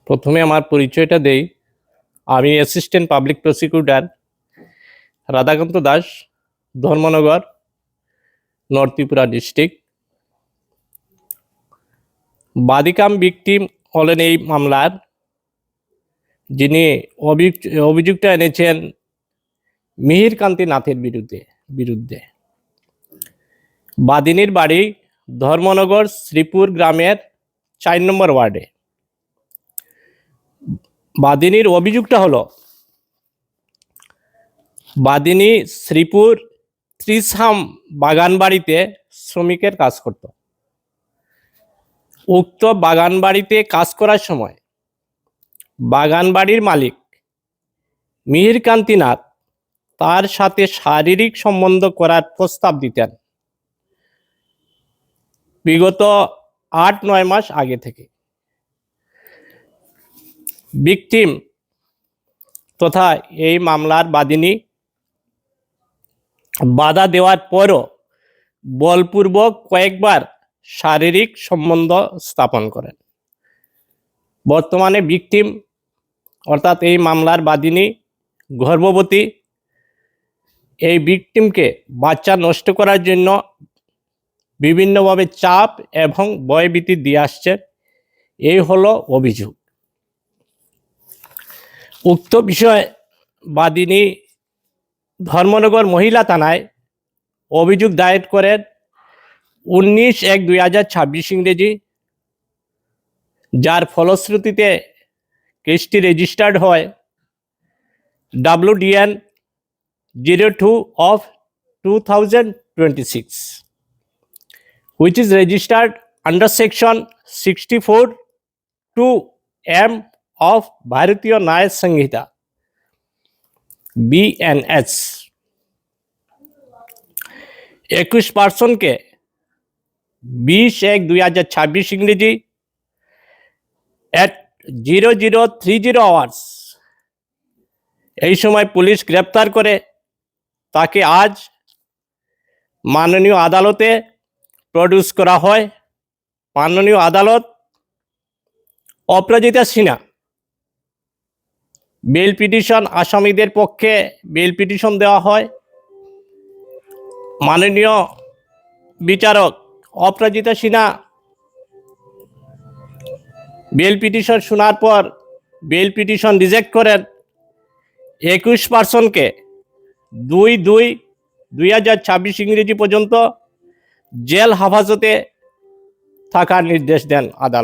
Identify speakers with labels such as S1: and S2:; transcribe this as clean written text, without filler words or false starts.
S1: প্রথমে আমার পরিচয়টা দেই। আমি assistant public prosecutor Radhakanta Das, Dharmanagar, north Tripura district. বাদী কাম ভিকটিম হলেন এই মামলার, যিনি অভিযুক্ত এনেছেন মিহির কান্তি নাথের বিরুদ্ধে। বাদিনীর বাড়ি ধর্মনগর শ্রীপুর গ্রামের 4 নম্বর ওয়ার্ডে। বাদিনীর অভিযোগটা হলো, বাদিনী শ্রীপুর ত্রিশাম বাগান বাড়িতে শ্রমিকের কাজ করত। উক্ত বাগান বাড়িতে কাজ করার সময় বাগান বাড়ির মালিক মিহির কান্তি নাথ তার সাথে শারীরিক সম্বন্ধ করার প্রস্তাব দিতেন বিগত 8-9 মাস আগে থেকে। ভিকটিম তথা এই মামলার বাদিনী বাধা দেওয়ার পরও বলপূর্বক কয়েকবার শারীরিক সম্বন্ধ স্থাপন করেন। বর্তমানে ভিকটিম অর্থাৎ এই মামলার বাদিনী গর্ভবতী। এই ভিকটিমকে বাচ্চা নষ্ট করার জন্য বিভিন্নভাবে চাপ এবং ভয়ভীতি দিয়ে আসছে, এই হলো অভিযোগ। উক্ত বিষয়ে বাদিনী ধর্মনগর মহিলা থানায় অভিযোগ দায়ের করেন 19/1/2026 ইংরেজি, যার ফলশ্রুতিতে কেসটি রেজিস্টার্ড হয় WDN 02/2026, which is registered under section 64(2)M of Bharatiya Nyaya Sanhita BNS। 21 পার্সনকে 20/1/2026 ইংরেজি at 0030 hours এই সময় পুলিশ গ্রেপ্তার করে তাকে আজ মাননীয় আদালতে প্রডিউস করা হয়। মাননীয় আদালত অপরাজিতা সিনহা বেল পিটিশন, আসামিদের পক্ষে বেল পিটিশন দেওয়া হয়। মাননীয় বিচারক অপরাজিতা সিনহা বেল পিটিশন শোনার পর বেল পিটিশন রিজেক্ট করেন। 21 পার্সনকে 2/2/2026 ইংরেজি পর্যন্ত জেল হেফাজতে থাকার নির্দেশ দেন আদালত।